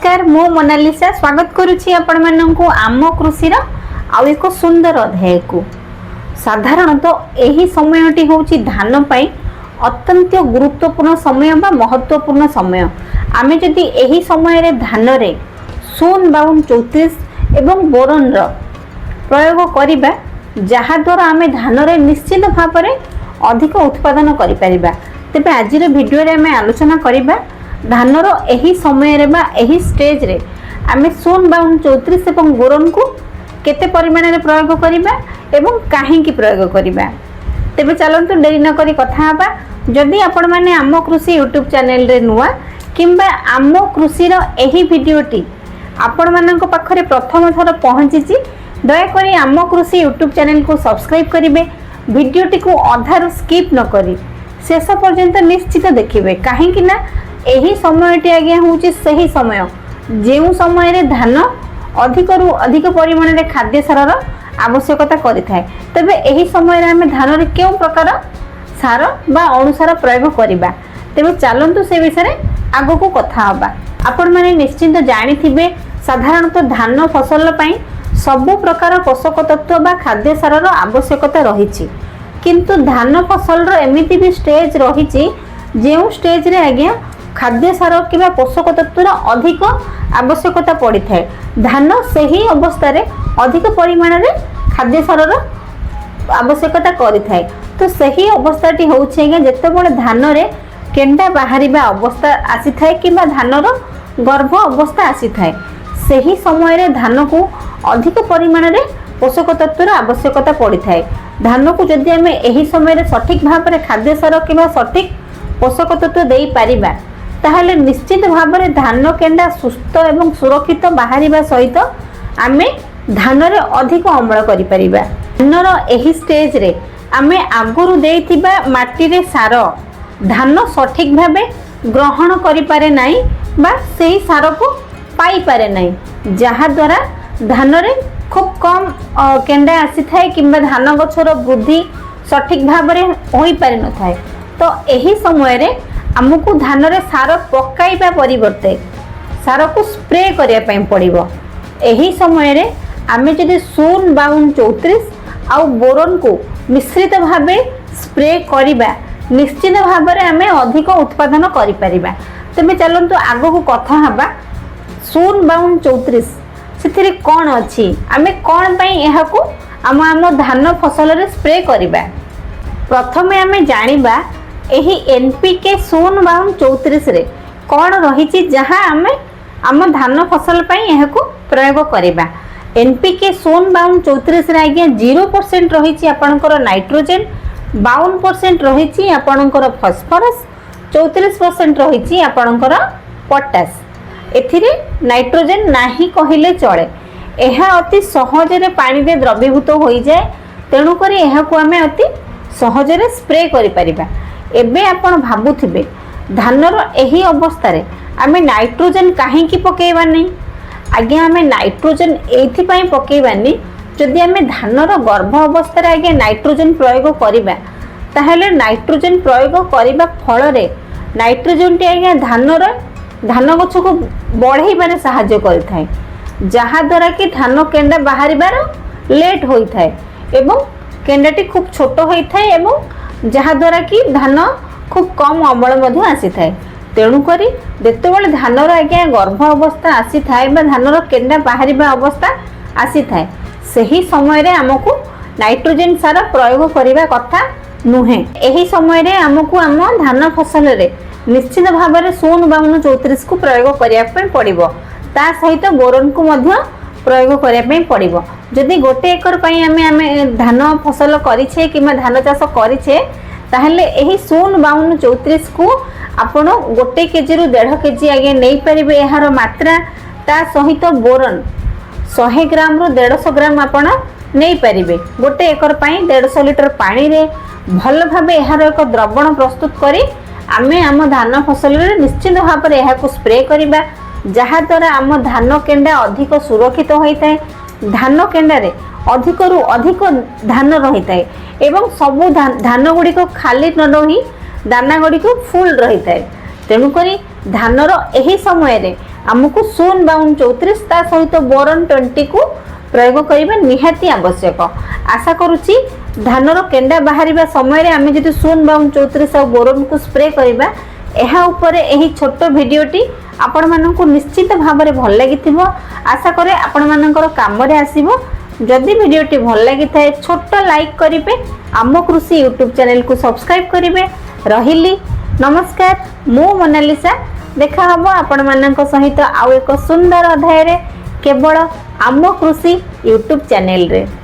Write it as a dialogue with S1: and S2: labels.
S1: नमस्कार मो मोनालिसा स्वागत करुछि आपण माननकु आम कृषि आउ एक सुंदर अध्याय को। साधारणतः यही समयटी होछि धान पाई अत्यंत गुरुत्वपूर्ण समय बा महत्वपूर्ण समय। आमे जदि यही समय रे धान रे सोन 5234 एवं बोरन रो प्रयोग करिबा जहा द्वारा आमे धान रे निश्चित भाव रे अधिक उत्पादन करि परिबा। तेबे आजिर वीडियो रे आमे आलोचना करिबा धानर यही समय रे बा यही स्टेज रे आमे सोन 5234 एवं बोरन को केते परिमाण रे प्रयोग करिबा एवं काहे की प्रयोग करिबा। तेबे चलंतु देरी न करी कथा हबा। जदि आपण माने आम कृषि यूट्यूब चैनल रे नुआ किंबा आम कृषि रो एही वीडियोटी आपण मानक पाखरे प्रथम थर पहुंचीची दया करी आम कृषि यूट्यूब चैनल को सब्सक्राइब करिवे। वीडियोटी को अधार स्किप न करी शेष पर्यंत निश्चित देखिबे काहे कि ना एही समयटी आज्ञा होची सही समय जेउ समय रे धान अधिक रु अधिक परिमाण रे खाद्य सारर आवश्यकता करि थाए। तबे एही समय रे हमें धान रे केउ प्रकार सार बा अनुसार प्रयोग करिबा। तबे चलंतु से विषय रे आगो को कथा हबा। आपण माने निश्चित जानि थिबे साधारणतः धान फसल पई सब प्रकार पोषक तत्व बा खाद्य सारर आवश्यकता रहिछि, किंतु धान फसल रो एमिति भी स्टेज रहिछि जेउ स्टेज रे आज्ञा खाद्य सार किबा पोषक तत्वर अधिक आवश्यकता पड़ी थाए। धान सही अवस्था रे अधिक परिमाण रे खाद्य सार आवश्यकता करि थाए। तो सही अवस्थाटी होउछे जेतेबेले धान रे केंडा बाहरिबा अवस्था आसी थाए किबा धान रो गर्भ अवस्था आसी थाए, सही समय रे धान को अधिक परिमाण रे पोषक तत्वर आवश्यकता पड़ी थाए। धान को जदि हमें एही समय रे सठिक भाव रे खाद्य सार किबा सठिक पोषक तत्व देई पारिबा ताहले निश्चित भाव रे धान केंडा सुस्थ एवं सुरक्षित बाहरिबा सहित आमे धान रे अधिक अमल करि परिबा। धानर एही स्टेज रे आमे आगुरु देइथिबा माटी रे सार धान सठिक भाबे ग्रहण करि पारे नाही बा सेही सार को पाई पारे नाही, जहा द्वारा धान रे खूब कम केंडा आसी थाए किंबा धान गछर वृद्धि सठिक भाव रे होई पारे न थाए। तो एही समय रे आमको धान रे सार पकाइबा परिवर्ते सार को स्प्रे करिया पई पड़िबो। एही समय रे आमे जदि सोन 5234 आउ बोरन को मिश्रित भाबे स्प्रे करिबा निश्चित भाव रे आमे अधिक उत्पादन करि परिबा। तबे चलंतु आगो को कथा हबा। सोन 5234 सेथिरे कोन अछि, आमे कोन पई एहा को आम धान फसल रे स्प्रे करिबा। प्रथमे आमे जानिबा एही एनपीके सोन 5234 रे कोन रहिछि जहां आमे आम धान फसल पई एहा को प्रयोग करिबा। एनपीके सोन 5234 रे आज्ञा 0% रहिछि आपनकर नाइट्रोजन, 52% रहिछि आपनकर फास्फोरस, 34% रहिछि आपनकर पोटास। एथिरे नाइट्रोजन नाही कहिले चले। एहा अति सहज रे पानी रे द्रवीभूत होई जाय, तेनु करी एहा को आमे अति सहज रे स्प्रे करि परिबा। एबे आपण भाबुथिबे धानर एही अवस्था रे आमे नाइट्रोजन काहे की पकेइबा नै। आज्ञा आमे नाइट्रोजन एथि पई पकेइबा नै जदि आमे धानर गर्भ अवस्था रे आज्ञा नाइट्रोजन प्रयोग करिबा ताहेले नाइट्रोजन प्रयोग करिबा फल रे नाइट्रोजन टी आज्ञा धान गछ को बढ़ाइबारे सहायता करिथाय, जहा द्वारा कि धान केंडा बाहरिबार लेट होई थाए एवं केंडाटी खूब छोट होई थाए एवं जहा द्वारा कि धान खूब कम अमल मध्य आसी थाए। तेणु करी जेतेबेले धानर आज्ञा गर्भ अवस्था आसी थाए बा धानर केंडा बाहरिबा अवस्था आसी थाए सही समय रे हमकु नाइट्रोजन सार प्रयोग करिबा कथा नुहे। एही समय रे हमकु आम धान फसल रे निश्चित भाव रे सोन 5234 को प्रयोग करिया पे पड़िबो। ता सहित बोरन को मध्य प्रयोग करिया पे पड़िबो। जदि गोटे एकर पई आमे धान फसल करिछे किमा धान चाष करिछे ताहले एही सोन 5234 को आपण गोटे केजी रु 1.5 केजी आगे नै परिबे। एहार मात्रा ता सहित बोरन 100 ग्राम रु 150 ग्राम आपण नै परिबे। गोटे एकर पई 150 लिटर पानी रे भल भाबे एहार एक द्रवण प्रस्तुत करी आमे आम धान फसल रे निश्चित भाव रे एहा को स्प्रे करिबा, जहा द्वारा आम धान केंडा अधिक सुरक्षित होई थाए। धान केंडा रे अधिक रु अधिक धान रही थाए एवं सबु धान गुडी को खाली न रही दाना गुडी को फुल रही थाए। तेणु करी धानर एही समय रे आमको शून बावन 34 ता सहित बोरन 20 को प्रयोग करबा निहाती आवश्यक। आशा करूची धानर केंडा बाहरिबा समय रे आमे जदि शून बावन 34 और बोरन को स्प्रे करबा एहा ऊपर एही छोट वीडियोटी आपण माननकु निश्चित भाव में भल लागिथिबो। आशा करे आपण माननकर काम रे आसीबो। जदि वीडियोटी भल लागी थाए छोट लाइक करिवे, आम कृषि यूट्यूब चैनल को सब्सक्राइब करिवे। रहिली नमस्कार, मु मोनालिसा। देखा हबो आपण माननक सहित आउ एक सुंदर अध्याय रे केवल आम कृषि यूट्यूब चैनल रे।